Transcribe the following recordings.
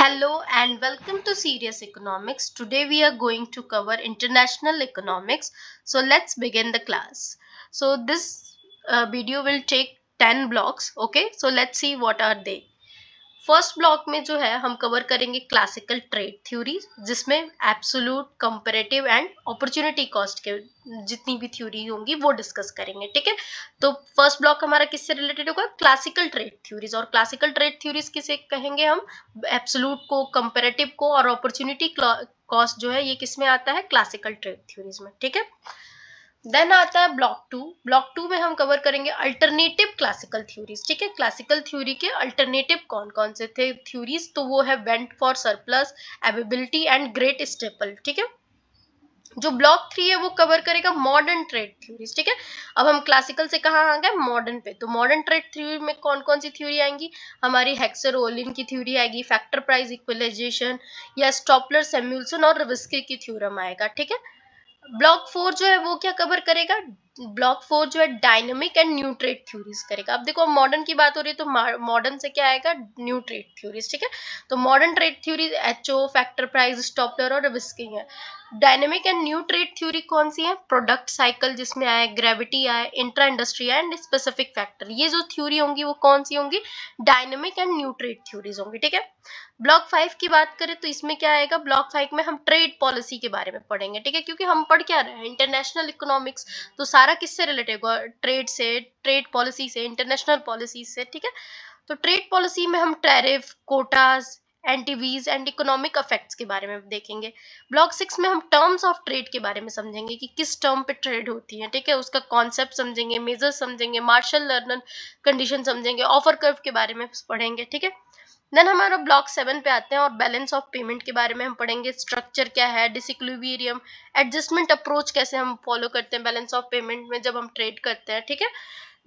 Hello and welcome to Serious Economics. Today we are going to cover international economics. So let's begin the class. So this video will take 10 blocks. Okay, so let's see what are they. First block में जो है हम cover करेंगे classical trade theory, जिसमें absolute, comparative and opportunity cost के जितनी भी theory होंगी वो डिस्कस करेंगे। ठीक है, तो फर्स्ट ब्लॉक हमारा किससे रिलेटेड होगा? Classical trade theories. और क्लासिकल ट्रेड थ्योरीज किसे कहेंगे हम? एब्सोल्यूट को, कंपैरेटिव को और अपॉर्चुनिटी कॉस्ट जो है ये किसमें आता है? क्लासिकल ट्रेड थ्योरीज में। ठीक है, देन आता है ब्लॉक टू। ब्लॉक टू में हम कवर करेंगे अल्टरनेटिव क्लासिकल थ्योरीज। ठीक है, क्लासिकल थ्योरी के अल्टरनेटिव कौन कौन से थे थ्योरीज? तो वो है went for surplus, availability and great staple. ठीक है, जो ब्लॉक थ्री है वो कवर करेगा मॉडर्न ट्रेड थ्योरीज। ठीक है, अब हम क्लासिकल से कहाँ आ गए? मॉडर्न पे। तो मॉडर्न ट्रेड थ्योरी में कौन कौन सी थ्योरी आएंगी? हमारी हेक्सर ओलिन की थ्योरी आएगी, फैक्टर प्राइस इक्वलाइजेशन या स्टॉपलर सैमुअल्सन और रिवेस्के की थ्योरम आएगा। ठीक है, ब्लॉक फोर जो है वो क्या कवर करेगा? ब्लॉक फोर जो है dynamic and new trade theories करेगा। अब देखो, मॉडर्न की बात हो रही है तो मॉडर्न से क्या आएगा? New trade theories. ठीक है, तो modern trade theories HO, factor price, Stolper और रिवेस्के है। Dynamic and new trade theory कौन सी है? प्रोडक्ट साइकिल, जिसमें आए ग्रेविटी आए, intra industry and specific factor. ये जो थ्योरी होंगी वो कौन सी होंगी? Dynamic and new trade theories होंगी। ठीक है, ब्लॉक फाइव की बात करें तो इसमें क्या आएगा? ब्लॉक फाइव में हम ट्रेड पॉलिसी के बारे में पढ़ेंगे। ठीक है, क्योंकि हम पढ़ क्या रहे हैं? इंटरनेशनल इकोनॉमिक्स, तो सारा किससे रिलेटेड होगा? ट्रेड से, ट्रेड पॉलिसी से, इंटरनेशनल पॉलिसी से। ठीक है, तो ट्रेड पॉलिसी में हम टैरिफ, कोटास, एंटीवीज एंड इकोनॉमिक इफेक्ट्स के बारे में देखेंगे। ब्लॉक सिक्स में हम टर्म्स ऑफ ट्रेड के बारे में समझेंगे कि किस टर्म पे ट्रेड होती है। ठीक है, उसका कॉन्सेप्ट समझेंगे, मेजर समझेंगे, मार्शल लर्नर कंडीशन समझेंगे, ऑफर कर्व के बारे में पढ़ेंगे। ठीक है, देन हमारा ब्लॉक सेवन पे आते हैं और बैलेंस ऑफ पेमेंट के बारे में हम पढ़ेंगे। स्ट्रक्चर क्या है, डिसइक्विलिब्रियम, एडजस्टमेंट अप्रोच कैसे हम फॉलो करते हैं बैलेंस ऑफ पेमेंट में जब हम ट्रेड करते हैं। ठीक है,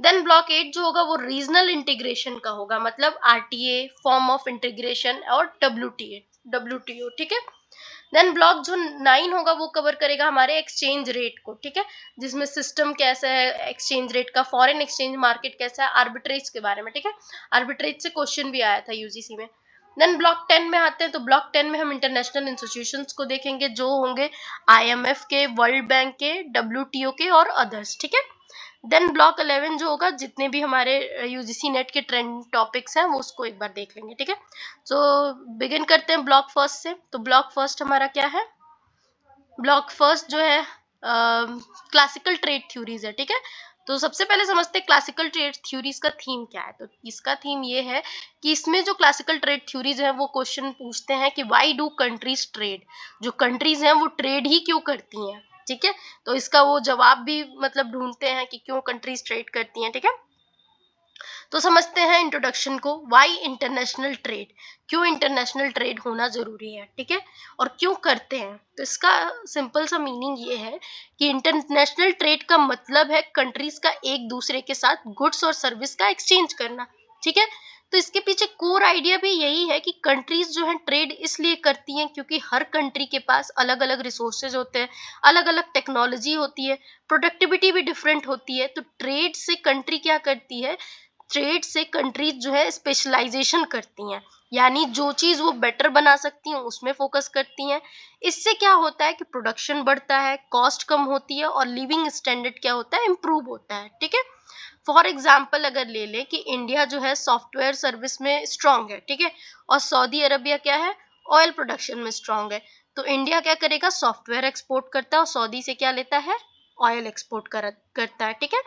देन ब्लॉक एट जो होगा वो रीजनल इंटीग्रेशन का होगा, मतलब आरटीए, फॉर्म ऑफ इंटीग्रेशन और डब्ल्यूटीओ। ठीक है, देन ब्लॉक जो नाइन होगा वो कवर करेगा हमारे एक्सचेंज रेट को। ठीक है, जिसमें सिस्टम कैसा है एक्सचेंज रेट का, फॉरेन एक्सचेंज मार्केट कैसा है, आर्बिट्रेज के बारे में। ठीक है, आर्बिट्रेज से क्वेश्चन भी आया था यूजीसी में। देन ब्लॉक 10 में आते हैं, तो ब्लॉक 10 में हम इंटरनेशनल इंस्टीट्यूशंस को देखेंगे, जो होंगे आईएमएफ के, वर्ल्ड बैंक के, डब्ल्यूटीओ के और अदर्स। ठीक है, देन ब्लॉक 11 जो होगा जितने भी हमारे यूजीसी नेट के ट्रेंड टॉपिक्स हैं वो उसको एक बार देख लेंगे। ठीक है, तो बिगिन करते हैं ब्लॉक फर्स्ट से। तो ब्लॉक फर्स्ट हमारा क्या है? ब्लॉक फर्स्ट जो है क्लासिकल ट्रेड थ्योरीज है। ठीक है, तो सबसे पहले समझते हैं क्लासिकल ट्रेड थ्योरीज का थीम क्या है। तो इसका थीम ये है कि इसमें जो क्लासिकल ट्रेड थ्योरीज है वो क्वेश्चन पूछते हैं कि व्हाई डू कंट्रीज ट्रेड? जो कंट्रीज हैं वो ट्रेड ही क्यों करती हैं? ठीक है, तो इसका वो जवाब भी मतलब ढूंढते हैं कि क्यों कंट्रीज ट्रेड करती हैं। ठीक है, तो समझते हैं इंट्रोडक्शन को। Why international trade? क्यों इंटरनेशनल ट्रेड होना जरूरी है? ठीक है, और क्यों करते हैं? तो इसका सिंपल सा मीनिंग ये है कि इंटरनेशनल ट्रेड का मतलब है कंट्रीज का एक दूसरे के साथ गुड्स और सर्विस का एक्सचेंज करना। ठीक है, तो इसके पीछे कोर आइडिया भी यही है कि कंट्रीज जो है ट्रेड इसलिए करती हैं क्योंकि हर कंट्री के पास अलग अलग रिसोर्सेज होते हैं, अलग अलग टेक्नोलॉजी होती है, प्रोडक्टिविटी भी डिफरेंट होती है। तो ट्रेड से कंट्री क्या करती है? ट्रेड से कंट्रीज जो है स्पेशलाइजेशन करती हैं, यानी जो चीज वो बेटर बना सकती हैं उसमें फोकस करती हैं। इससे क्या होता है कि प्रोडक्शन बढ़ता है, कॉस्ट कम होती है और लिविंग स्टैंडर्ड क्या होता है? इम्प्रूव होता है। ठीक है, फॉर एग्जाम्पल अगर ले ले कि इंडिया जो है सॉफ्टवेयर सर्विस में स्ट्रांग है। ठीक है, और सऊदी अरबिया क्या है? ऑयल प्रोडक्शन में स्ट्रांग है। तो इंडिया क्या करेगा? सॉफ्टवेयर एक्सपोर्ट करता है और सऊदी से क्या लेता है? ऑयल एक्सपोर्ट करता है। ठीक है,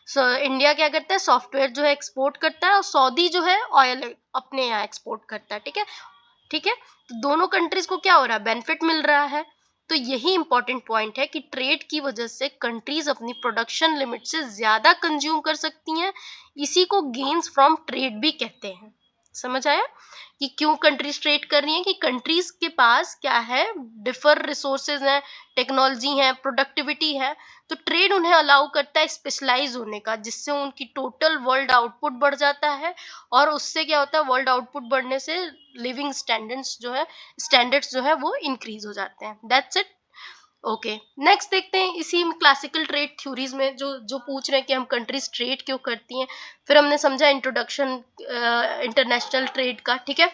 सो इंडिया क्या करता है? सॉफ्टवेयर जो है एक्सपोर्ट करता है और सऊदी जो है ऑयल अपने यहाँ एक्सपोर्ट करता है। ठीक है, ठीक है, तो दोनों कंट्रीज को क्या हो रहा है? बेनिफिट मिल रहा है। तो यही इंपॉर्टेंट पॉइंट है कि ट्रेड की वजह से कंट्रीज अपनी प्रोडक्शन लिमिट से ज्यादा कंज्यूम कर सकती हैं। इसी को गेन्स फ्रॉम ट्रेड भी कहते हैं। समझ आया कि क्यों कंट्रीज ट्रेड कर रही हैं? कि कंट्रीज के पास क्या है? डिफर रिसोर्सेज हैं, टेक्नोलॉजी है, प्रोडक्टिविटी है। तो ट्रेड उन्हें अलाउ करता है स्पेशलाइज होने का, जिससे उनकी टोटल वर्ल्ड आउटपुट बढ़ जाता है। और उससे क्या होता है? वर्ल्ड आउटपुट बढ़ने से लिविंग स्टैंडर्ड्स जो है वो इंक्रीज हो जाते हैं। That's it. ओके, नेक्स्ट देखते हैं इसी क्लासिकल ट्रेड थ्योरीज में जो जो पूछ रहे हैं कि हम कंट्रीज ट्रेड क्यों करती हैं। फिर हमने समझा इंट्रोडक्शन इंटरनेशनल ट्रेड का। ठीक है,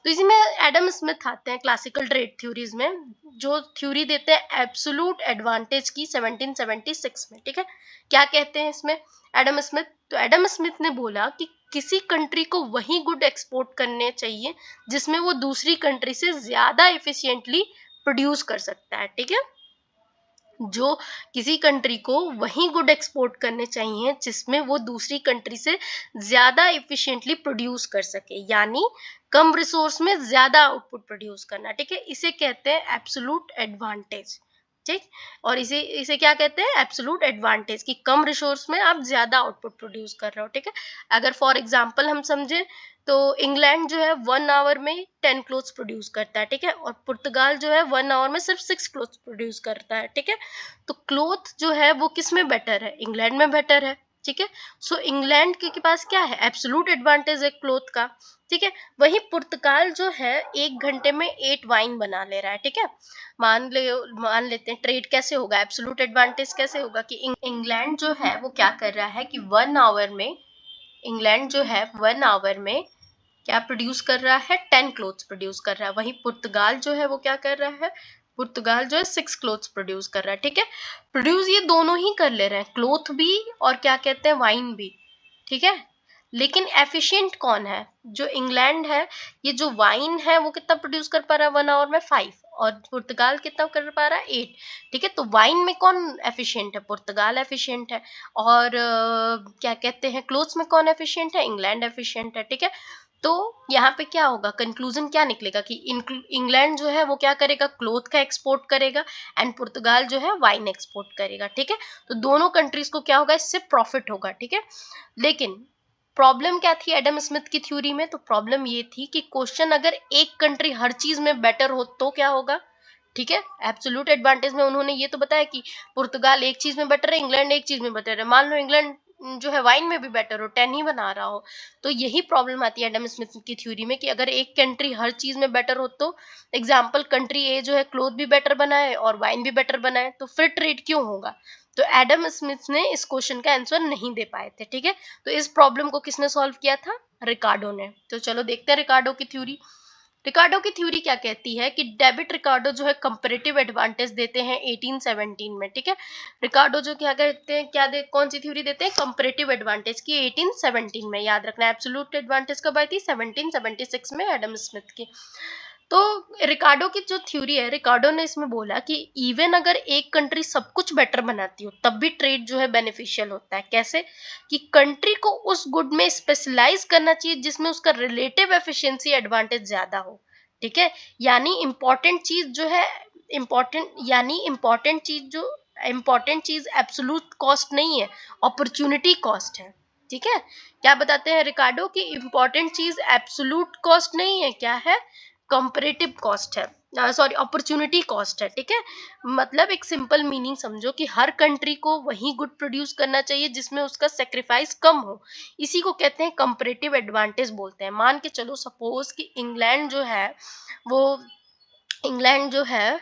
तो इसी में एडम स्मिथ आते हैं क्लासिकल ट्रेड थ्योरीज में, जो थ्योरी देते हैं एब्सोल्यूट एडवांटेज की 1776 में। ठीक है, क्या कहते हैं इसमें एडम स्मिथ? तो एडम स्मिथ ने बोला कि किसी कंट्री को वही गुड एक्सपोर्ट करने चाहिए जिसमें वो दूसरी कंट्री से ज्यादा एफिशिएंटली प्रोड्यूस कर सकता है। ठीक है, जो किसी कंट्री को वही गुड एक्सपोर्ट करने चाहिए जिसमें वो दूसरी कंट्री से ज्यादा एफिशिएंटली प्रोड्यूस कर सके, यानी कम रिसोर्स में ज्यादा आउटपुट प्रोड्यूस करना। ठीक है, इसे कहते हैं एब्सोल्यूट एडवांटेज। ठीक, और इसे इसे क्या कहते हैं? एब्सोल्यूट एडवांटेज, कि कम रिसोर्स में आप ज्यादा आउटपुट प्रोड्यूस कर रहे हो। ठीक है, अगर फॉर एग्जांपल हम समझे तो इंग्लैंड जो है 1 आवर में 10 क्लोथ्स प्रोड्यूस करता है। ठीक है, और पुर्तगाल जो है 1 आवर में सिर्फ 6 क्लोथ्स प्रोड्यूस करता है। ठीक है, तो क्लोथ जो है वो किस में बेटर है? इंग्लैंड में बेटर है। ठीक है, सो इंग्लैंड के पास क्या है? एब्सोल्यूट एडवांटेज है क्लोथ का। ठीक है, वही पुर्तगाल जो है 1 घंटे में 8 वाइन बना ले रहा है। ठीक है, मान लेते हैं ट्रेड कैसे होगा, एब्सोल्यूट एडवांटेज कैसे होगा कि इंग्लैंड जो है वो क्या कर रहा है कि 1 आवर में, इंग्लैंड जो है 1 आवर में क्या प्रोड्यूस कर रहा है? 10 क्लोथ्स प्रोड्यूस कर रहा है। वहीं पुर्तगाल जो है वो क्या कर रहा है? पुर्तगाल जो है 6 क्लोथ्स प्रोड्यूस कर रहा है। ठीक है, प्रोड्यूस ये दोनों ही कर ले रहे हैं, क्लोथ भी और क्या कहते हैं, वाइन भी। ठीक है, लेकिन एफिशिएंट कौन है? जो इंग्लैंड है, ये जो वाइन है वो कितना प्रोड्यूस कर पा रहा है 1 आवर में? 5, और पुर्तगाल कितना कर पा रहा है? 8। ठीक है, तो वाइन में कौन एफिशिएंट है? पुर्तगाल एफिशिएंट है। और क्या कहते हैं, क्लोथ्स में कौन एफिशिएंट है? इंग्लैंड एफिशिएंट है। ठीक है, तो यहाँ पे क्या होगा, कंक्लूजन क्या निकलेगा कि इंग्लैंड जो है वो क्या करेगा? क्लोथ का एक्सपोर्ट करेगा, एंड पुर्तगाल जो है वाइन एक्सपोर्ट करेगा। ठीक है, तो दोनों कंट्रीज को क्या होगा? इससे प्रॉफिट होगा। ठीक है, लेकिन प्रॉब्लम क्या थी एडम स्मिथ की थ्योरी में? तो प्रॉब्लम ये थी कि क्वेश्चन अगर एक कंट्री हर चीज में बेटर हो तो क्या होगा? ठीक है, एब्सोल्यूट एडवांटेज में उन्होंने ये तो बताया कि पुर्तगाल एक चीज में बेटर है, इंग्लैंड एक चीज में बेटर है। मान लो इंग्लैंड जो है वाइन में भी बेटर हो, 10 ही बना रहा हो, तो यही प्रॉब्लम आती है एडम स्मिथ की थ्योरी में कि अगर एक कंट्री हर चीज में बेटर हो तो एग्जाम्पल कंट्री ए जो है क्लोथ भी बेटर बनाए और वाइन भी बेटर बनाए, तो फिर ट्रेड क्यों होगा? तो एडम स्मिथ ने इस क्वेश्चन का आंसर नहीं दे पाए थे। ठीक है, तो इस प्रॉब्लम को किसने सॉल्व किया था? रिकार्डो ने। तो चलो देखते हैं रिकार्डो की थ्योरी। रिकार्डो की थ्योरी क्या कहती है कि डेविड रिकार्डो जो है कंपैरेटिव एडवांटेज देते हैं 1817 में। ठीक है, रिकार्डो जो क्या कहते हैं, कौन सी थ्योरी देते हैं? कंपैरेटिव एडवांटेज की 1817 में। याद रखना, एब्सोल्यूट एडवांटेज कब आई थी? 1776 में एडम स्मिथ की। तो रिकार्डो की जो थ्योरी है, रिकार्डो ने इसमें बोला कि इवन अगर एक कंट्री सब कुछ बेटर बनाती हो तब भी ट्रेड जो है बेनिफिशियल होता है। कैसे? कि कंट्री को उस गुड में स्पेशलाइज करना चाहिए जिसमें उसका रिलेटिव एफिशिएंसी एडवांटेज ज्यादा हो। ठीक है, यानी इंपॉर्टेंट चीज जो है, इंपॉर्टेंट चीज एब्सोल्यूट कॉस्ट नहीं है, अपॉर्चुनिटी कॉस्ट है। ठीक है, क्या बताते हैं रिकार्डो की इंपॉर्टेंट चीज एब्सोल्यूट कॉस्ट नहीं है, क्या है? कंपैरेटिव कॉस्ट है, सॉरी अपॉर्चुनिटी कॉस्ट है। ठीक है, मतलब एक सिंपल मीनिंग समझो कि हर कंट्री को वही गुड प्रोड्यूस करना चाहिए जिसमें उसका सेक्रीफाइस कम हो, इसी को कहते हैं कंपैरेटिव एडवांटेज बोलते हैं। मान के चलो सपोज कि वो इंग्लैंड जो है,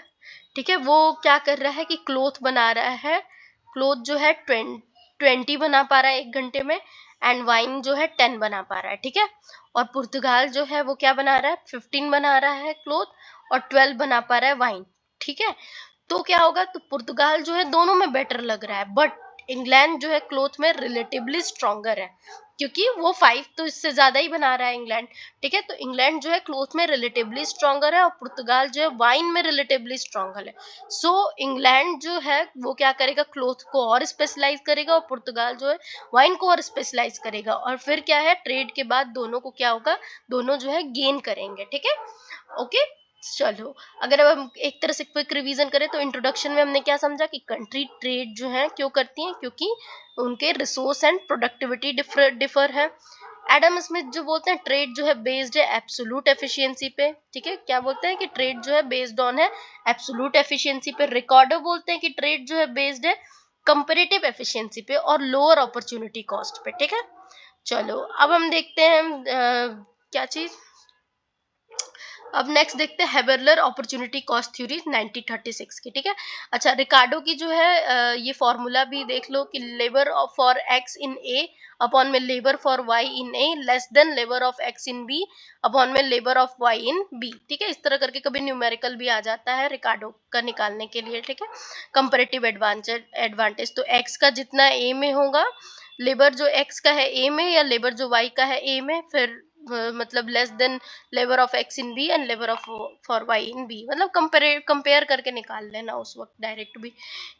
ठीक है, वो क्या कर रहा है कि क्लोथ बना रहा है, क्लोथ जो है 20 बना पा रहा है 1 घंटे में, एंड वाइन जो है 10 बना पा रहा है। ठीक है, और पुर्तगाल जो है वो क्या बना रहा है? 15 बना रहा है क्लोथ और 12 बना पा रहा है वाइन। ठीक है, तो क्या होगा? तो पुर्तगाल जो है दोनों में बेटर लग रहा है, बट इंग्लैंड जो है क्लोथ में रिलेटिवली स्ट्रॉन्गर है, क्योंकि वो 5 तो इससे ज्यादा ही बना रहा है इंग्लैंड। ठीक है, तो इंग्लैंड जो है क्लोथ में रिलेटिवली स्ट्रॉन्गर है और पुर्तगाल जो है वाइन में रिलेटिवली स्ट्रॉन्गर है। सो इंग्लैंड जो है वो क्या करेगा? क्लोथ को और स्पेशलाइज करेगा, और पुर्तगाल जो है वाइन को और स्पेशलाइज करेगा, और फिर क्या है, ट्रेड के बाद दोनों को क्या होगा? दोनों जो है गेन करेंगे। ठीक है, ओके। चलो, अगर अब हम एक तरह से क्विक रिवीजन करें तो इंट्रोडक्शन में हमने क्या समझा कि कंट्री ट्रेड जो है क्यों करती हैं? क्योंकि उनके रिसोर्स एंड प्रोडक्टिविटी डिफर है। एडम स्मिथ जो बोलते हैं ट्रेड जो है बेस्ड है एब्सोल्यूट एफिशिएंसी पे। ठीक है, क्या बोलते हैं कि ट्रेड जो है बेस्ड ऑन है एब्सोल्यूट एफिशिएंसी पे। रिकार्डो बोलते हैं कि ट्रेड जो है बेस्ड है कंपैरेटिव एफिशिएंसी पे और लोअर अपॉर्चुनिटी कॉस्ट पे। ठीक है, चलो अब हम देखते हैं क्या चीज, अब नेक्स्ट देखते हैं हेबरलर अपॉर्चुनिटी कॉस्ट थ्योरी 1936 की, ठीक है। अच्छा, रिकार्डो की जो है ये फॉर्मूला भी देख लो कि labour for X in A upon में labour for Y in A less than labour of X in B upon में labour of Y in B, ठीक है। इस तरह करके कभी न्यूमेरिकल भी आ जाता है रिकार्डो का निकालने के लिए, ठीक है। कंपैरेटिव एडवांटेज तो एक्स का जितना ए में होगा, लेबर जो एक्स का है ए में या लेबर जो वाई का है ए में, फिर मतलब less than labour of X in B and labour of for Y in B, मतलब कंपेयर करके निकाल लेना उस वक्त डायरेक्ट भी,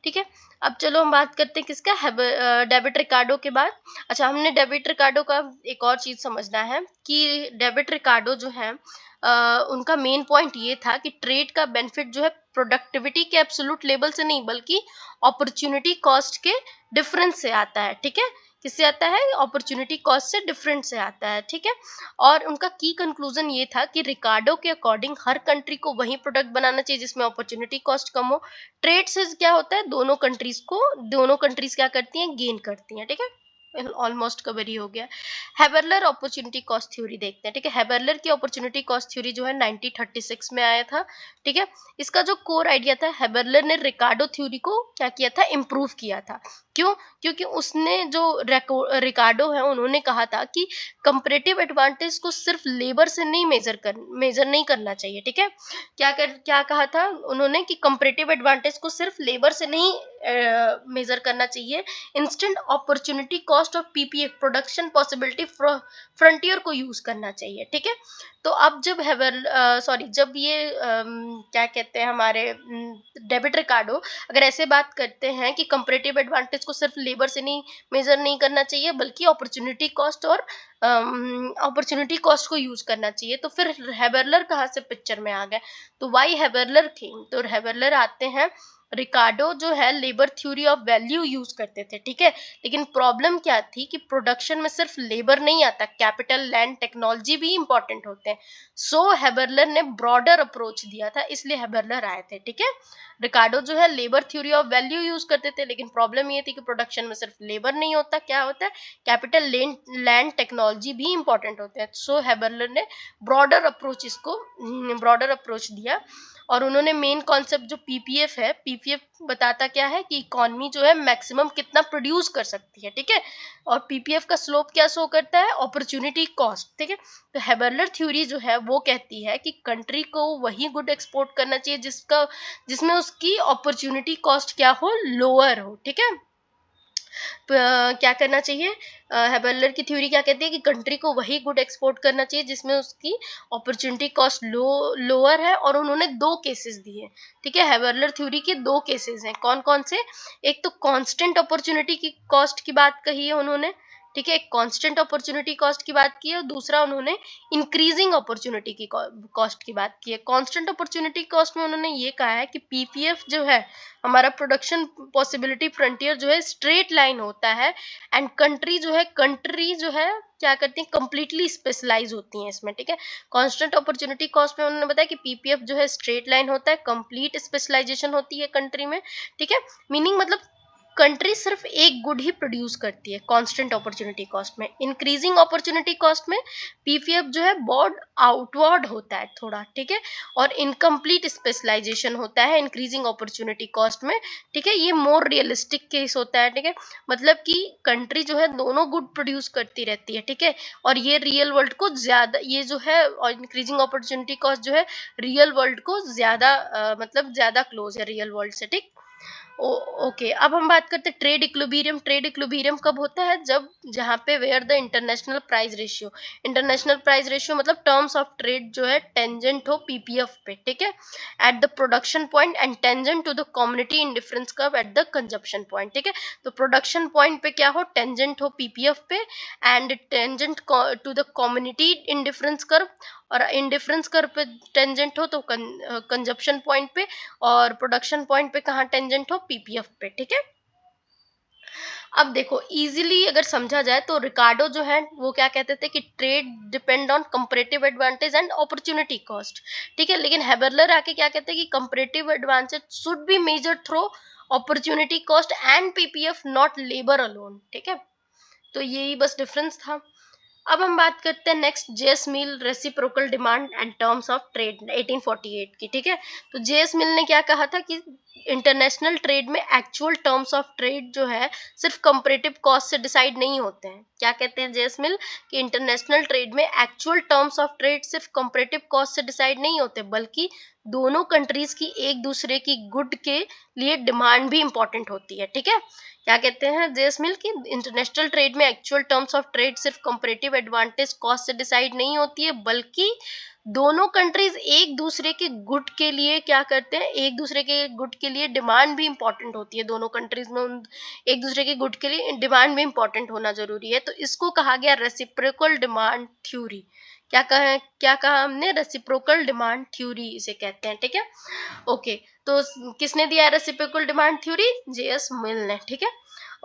ठीक है। अब चलो हम बात करते हैं किसका, डेबिट रिकार्डो के बाद। अच्छा, हमने डेबिट रिकार्डो का एक और चीज समझना है कि डेबिट रिकार्डो जो है उनका मेन पॉइंट ये था कि ट्रेड का बेनिफिट जो है प्रोडक्टिविटी के एब्सोल्यूट लेवल से नहीं बल्कि अपॉर्चुनिटी कॉस्ट के डिफरेंस से आता है, ठीक है। किससे आता है, अपॉर्चुनिटी कॉस्ट से डिफरेंट से आता है, ठीक है। और उनका की कंक्लूजन ये था कि रिकार्डो के अकॉर्डिंग हर कंट्री को वही प्रोडक्ट बनाना चाहिए जिसमें अपॉर्चुनिटी कॉस्ट कम हो। ट्रेड से क्या होता है, दोनों कंट्रीज क्या करती हैं, गेन करती हैं, ठीक है। ऑलमोस्ट कवर ही हो गया। हेबरलर अपॉर्चुनिटी कॉस्ट थ्योरी देखते हैं, ठीक है। हेबरलर की अपॉर्चुनिटी कॉस्ट थ्योरी जो है 1936 में आया था, ठीक है। इसका जो कोर आइडिया था, हेबरलर ने रिकार्डो थ्योरी को क्या किया था, इम्प्रूव किया था। क्यों, क्योंकि उसने जो रिकार्डो है उन्होंने कहा था कि कंपैरेटिव एडवांटेज को सिर्फ लेबर से नहीं मेजर नहीं करना चाहिए, ठीक है। क्या कहा था उन्होंने कि कंपैरेटिव एडवांटेज को सिर्फ लेबर से नहीं मेजर करना चाहिए, instant opportunity cost of PPF production possibility frontier को यूज करना चाहिए, ठीक है। तो अब जब ये क्या कहते हैं हमारे डेबिट रिकार्डो अगर ऐसे बात करते हैं कि कंपैरेटिव एडवांटेज को सिर्फ लेबर से नहीं मेजर नहीं करना चाहिए बल्कि अपॉर्चुनिटी कॉस्ट और अपॉर्चुनिटी कॉस्ट को यूज करना चाहिए, तो फिर हेबरलर कहाँ से पिक्चर में आ गए, तो वाई हेबरलर केम, तो हेबरलर आते हैं। रिकार्डो जो है labour theory of value use करते थे, ठीक है। लेकिन प्रॉब्लम क्या थी कि प्रोडक्शन में सिर्फ लेबर नहीं आता, कैपिटल लैंड टेक्नोलॉजी भी इंपॉर्टेंट होते हैं। सो हेबरलर ने ब्रॉडर अप्रोच दिया था, इसलिए हेबरलर आए थे, ठीक है। रिकार्डो जो है labour theory of value use करते थे, लेकिन प्रॉब्लम ये थी कि प्रोडक्शन में सिर्फ लेबर नहीं होता, क्या होता है, कैपिटल लैंड टेक्नोलॉजी भी इंपॉर्टेंट होते हैं। सो हेबरलर ने ब्रॉडर अप्रोच दिया। और उन्होंने मेन कॉन्सेप्ट जो पीपीएफ है, पीपीएफ बताता क्या है कि इकोनॉमी जो है मैक्सिमम कितना प्रोड्यूस कर सकती है, ठीक है। और पीपीएफ का स्लोप क्या शो करता है, अपॉर्चुनिटी कॉस्ट, ठीक है। तो हेबरलर थ्योरी जो है वो कहती है कि कंट्री को वही गुड एक्सपोर्ट करना चाहिए जिसमें उसकी अपॉर्चुनिटी कॉस्ट क्या हो, लोअर हो, ठीक है। क्या करना चाहिए, हेबरलर की थ्योरी क्या कहती है कि कंट्री को वही गुड एक्सपोर्ट करना चाहिए जिसमें उसकी अपॉर्चुनिटी कॉस्ट लोअर है। और उन्होंने दो केसेस दिए, ठीक है। हेबरलर थ्योरी के दो केसेस हैं, कौन कौन से, एक तो कांस्टेंट अपॉर्चुनिटी की कॉस्ट की बात कही है उन्होंने, ठीक है, एक कांस्टेंट अपॉर्चुनिटी कॉस्ट की बात की है, और दूसरा उन्होंने इंक्रीजिंग अपॉर्चुनिटी की कॉस्ट की बात की है। कांस्टेंट अपॉर्चुनिटी कॉस्ट में उन्होंने ये कहा है कि पीपीएफ जो है हमारा प्रोडक्शन पॉसिबिलिटी फ्रंटियर जो है स्ट्रेट लाइन होता है, एंड कंट्री जो है क्या करती है, कंप्लीटली स्पेशलाइज होती हैं इसमें, ठीक है। कांस्टेंट अपॉर्चुनिटी कॉस्ट में उन्होंने बताया कि पीपीएफ जो है स्ट्रेट लाइन होता है, कंप्लीट स्पेशलाइजेशन होती है कंट्री में, ठीक है। मीनिंग मतलब कंट्री सिर्फ एक गुड ही प्रोड्यूस करती है कांस्टेंट अपॉर्चुनिटी कॉस्ट में। इंक्रीजिंग अपॉर्चुनिटी कॉस्ट में पीपीएफ जो है बहुत आउटवर्ड होता है थोड़ा, ठीक है। और इनकम्प्लीट स्पेशलाइजेशन होता है इंक्रीजिंग अपॉर्चुनिटी कॉस्ट में, ठीक है। ये मोर रियलिस्टिक केस होता है, ठीक है। मतलब कि कंट्री जो है दोनों गुड प्रोड्यूस करती रहती है, ठीक है। और ये रियल वर्ल्ड को ज्यादा, ये जो है इंक्रीजिंग अपॉर्चुनिटी कॉस्ट जो है रियल वर्ल्ड को ज्यादा मतलब ज्यादा क्लोज है रियल वर्ल्ड से, ठीक। ओके, अब हम बात करते हैं ट्रेड इक्विलिब्रियम। ट्रेड इक्विलिब्रियम कब होता है, जब जहाँ पे where the international price ratio मतलब टर्म्स ऑफ ट्रेड जो है टेंजेंट हो पीपीएफ पे, ठीक है, at the production point and tangent to the community indifference curve at the consumption point, ठीक है। तो प्रोडक्शन पॉइंट पे क्या हो, टेंजेंट हो पीपीएफ पे, and tangent to the community indifference curve, और इंडिफरेंस कर्व पे टेंजेंट हो तो कंजप्शन पॉइंट पे, और प्रोडक्शन पॉइंट पे कहाँ टेंजेंट हो, पीपीएफ पे, ठीक है। अब देखो इजीली अगर समझा जाए तो रिकार्डो जो है वो क्या कहते थे कि trade depend on comparative advantage and opportunity cost, ठीक है। लेकिन हेबरलर आके क्या कहते हैं कि comparative advantage should be measured through opportunity cost and PPF not labour alone, ठीक है। तो यही बस डिफरेंस था। अब हम बात करते हैं next JS mill reciprocal demand and terms of trade 1848 की। ठीक है, तो जेएस मिल ने क्या कहा था कि इंटरनेशनल ट्रेड में एक्चुअल टर्म्स ऑफ ट्रेड जो है सिर्फ कंपैरेटिव कॉस्ट से डिसाइड नहीं होते हैं। क्या कहते हैं जेएस मिल कि इंटरनेशनल ट्रेड में एक्चुअल टर्म्स ऑफ ट्रेड सिर्फ कंपैरेटिव कॉस्ट से डिसाइड नहीं होते, बल्कि दोनों कंट्रीज की एक दूसरे की गुड के लिए डिमांड भी इंपॉर्टेंट होती है। ठीक है, क्या कहते हैं जेएस मिल की इंटरनेशनल ट्रेड में एक्चुअल टर्म्स ऑफ ट्रेड सिर्फ कंपैरेटिव एडवांटेज कॉस्ट से डिसाइड नहीं होती है, बल्कि दोनों कंट्रीज एक दूसरे के गुड के लिए क्या करते हैं, एक दूसरे के गुड के लिए डिमांड भी इंपॉर्टेंट होती है। दोनों कंट्रीज में एक दूसरे के गुड के लिए डिमांड भी इंपॉर्टेंट होना जरूरी है। तो इसको कहा गया रेसिप्रोकल डिमांड थ्योरी। क्या कहा हमने, रेसिप्रोकल डिमांड थ्योरी इसे कहते हैं। ठीक है, ओके, तो किसने दिया है रेसिप्रोकल डिमांड थ्योरी, जेएस मिल ने। ठीक है,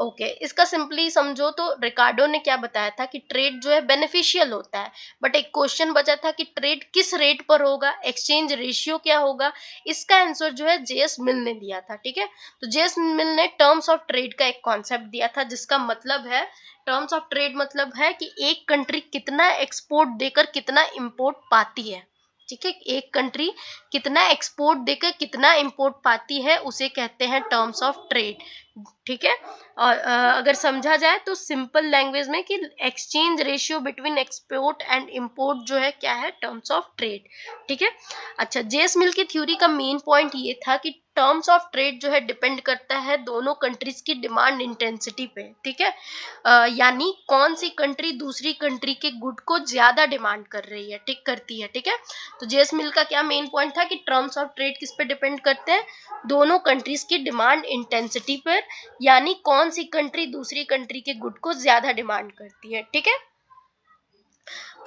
ओके, इसका सिंपली समझो तो रिकार्डो ने क्या बताया था कि ट्रेड जो है बेनिफिशियल होता है, बट एक क्वेश्चन बचा था कि ट्रेड किस रेट पर होगा, एक्सचेंज रेशियो क्या होगा। इसका आंसर जो है जेएस मिल ने दिया था। ठीक है, तो जेएस मिल ने टर्म्स ऑफ ट्रेड का एक कॉन्सेप्ट दिया था, जिसका मतलब है, टर्म्स ऑफ ट्रेड मतलब है कि एक कंट्री कितना एक्सपोर्ट देकर कितना इंपोर्ट पाती है। ठीक है, एक कंट्री कितना एक्सपोर्ट देकर कितना इंपोर्ट पाती है, उसे कहते हैं टर्म्स ऑफ ट्रेड। ठीक है, और अगर समझा जाए तो सिंपल लैंग्वेज में कि exchange ratio between export and import जो है क्या है, टर्म्स ऑफ ट्रेड। ठीक है, अच्छा, जेएस मिल की थ्योरी का मेन पॉइंट ये था कि टर्म्स ऑफ ट्रेड जो है डिपेंड करता है दोनों कंट्रीज की डिमांड इंटेंसिटी पे। ठीक है, यानी कौन सी कंट्री दूसरी कंट्री के गुड को ज्यादा डिमांड कर रही है, ठीक करती है। ठीक है, तो जेएस मिल का क्या मेन पॉइंट था कि टर्म्स ऑफ ट्रेड किस पे डिपेंड करते हैं, दोनों कंट्रीज की डिमांड इंटेंसिटी पर, यानी कौन सी कंट्री दूसरी कंट्री के गुड को ज्यादा डिमांड करती है। ठीक है,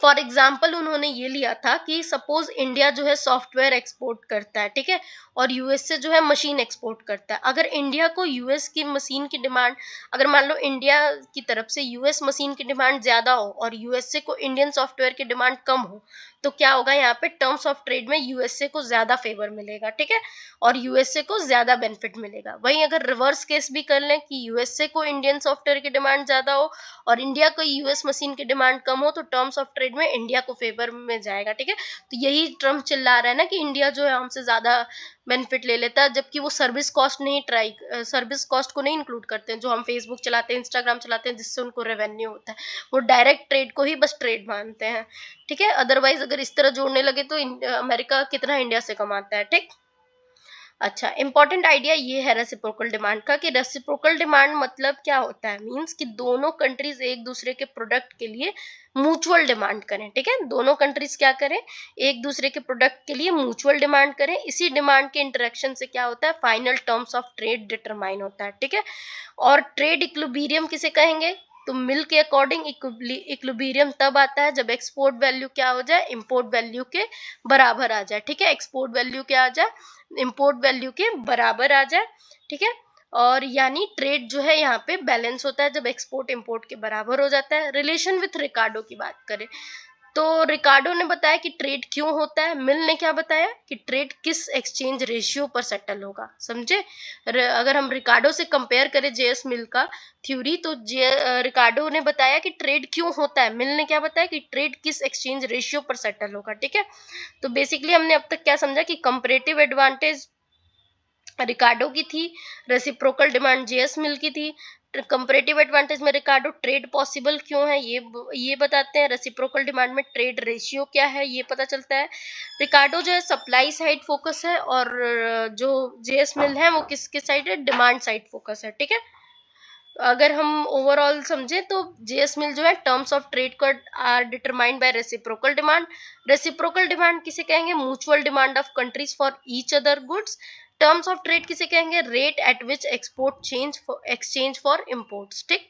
फॉर एग्जाम्पल उन्होंने ये लिया था कि सपोज इंडिया जो है सॉफ्टवेयर एक्सपोर्ट करता है, ठीक है, और यूएस से जो है मशीन एक्सपोर्ट करता है। अगर इंडिया को यूएस की मशीन की डिमांड, अगर मान लो इंडिया की तरफ से यूएस मशीन की डिमांड ज्यादा हो और यूएसए को इंडियन सॉफ्टवेयर की डिमांड कम हो, तो क्या होगा, यहाँ पे टर्म्स ऑफ ट्रेड में यूएसए को ज्यादा फेवर मिलेगा। ठीक है, और यूएसए को ज्यादा बेनिफिट मिलेगा। वहीं अगर रिवर्स केस भी कर लें कि यूएसए को इंडियन सॉफ्टवेयर की डिमांड ज्यादा हो और इंडिया को यूएस मशीन की डिमांड कम हो, तो टर्म्स ऑफ ट्रेड में इंडिया को फेवर में जाएगा। ठीक है, तो यही ट्रम्प चिल्ला रहा है ना कि इंडिया जो है हमसे ज्यादा बेनिफिट ले लेता है, जबकि वो सर्विस कॉस्ट नहीं सर्विस कॉस्ट को नहीं इंक्लूड करते हैं, जो हम फेसबुक चलाते हैं, इंस्टाग्राम चलाते हैं, जिससे उनको रेवेन्यू होता है। वो डायरेक्ट ट्रेड को ही बस ट्रेड मानते हैं। ठीक है, अदरवाइज अगर इस तरह जोड़ने लगे तो अमेरिका कितना इंडिया से कमाता है। ठीक, अच्छा, इंपॉर्टेंट आइडिया ये है रेसिप्रोकल डिमांड का कि रेसिप्रोकल डिमांड मतलब क्या होता है, मींस कि दोनों कंट्रीज एक दूसरे के प्रोडक्ट के लिए म्यूचुअल डिमांड करें। ठीक है, दोनों कंट्रीज क्या करें, एक दूसरे के प्रोडक्ट के लिए म्यूचुअल डिमांड करें। इसी डिमांड के इंटरेक्शन से क्या होता है, final terms of trade determine होता है। ठीक है, और ट्रेड इक्विलिब्रियम किसे कहेंगे, तो मिल के अकॉर्डिंग इक्विलिब्रियम तब आता है जब एक्सपोर्ट वैल्यू क्या हो जाए, इंपोर्ट वैल्यू के बराबर आ जाए। ठीक है, एक्सपोर्ट वैल्यू क्या आ जाए, इंपोर्ट वैल्यू के बराबर आ जाए। ठीक है, और यानी ट्रेड जो है यहाँ पे बैलेंस होता है जब एक्सपोर्ट इंपोर्ट के बराबर हो जाता है। रिलेशन विथ रिकार्डो की बात करें तो रिकार्डो ने बताया कि ट्रेड क्यों होता है, मिल ने क्या बताया कि ट्रेड किस एक्सचेंज रेशियो पर सेटल होगा। समझे, अगर हम रिकार्डो से कंपेयर करें जेएस मिल का थ्योरी, तो रिकार्डो ने बताया कि ट्रेड क्यों होता है, मिल ने क्या बताया कि ट्रेड किस एक्सचेंज रेशियो पर सेटल होगा। ठीक है, तो बेसिकली हमने अब तक क्या समझा कि कंपैरेटिव एडवांटेज रिकार्डो की थी, रेसिप्रोकल डिमांड जेएस मिल की थी। कंपैरेटिव एडवांटेज में रिकार्डो ट्रेड पॉसिबल क्यों है ये बताते हैं, रेसिप्रोकल डिमांड में ट्रेड रेशियो क्या है ये पता चलता है। रिकार्डो जो है सप्लाई साइड फोकस है और जो जेएस मिल है वो किसके साइड है, डिमांड साइड फोकस है। ठीक है, अगर हम ओवरऑल समझे तो जेएस मिल जो है टर्म्स ऑफ ट्रेड को are determined by reciprocal demand. Reciprocal demand किसे कहेंगे, mutual demand of countries for each other goods. Terms of trade किसे कहेंगे, rate at which export exchange for imports. ठीक,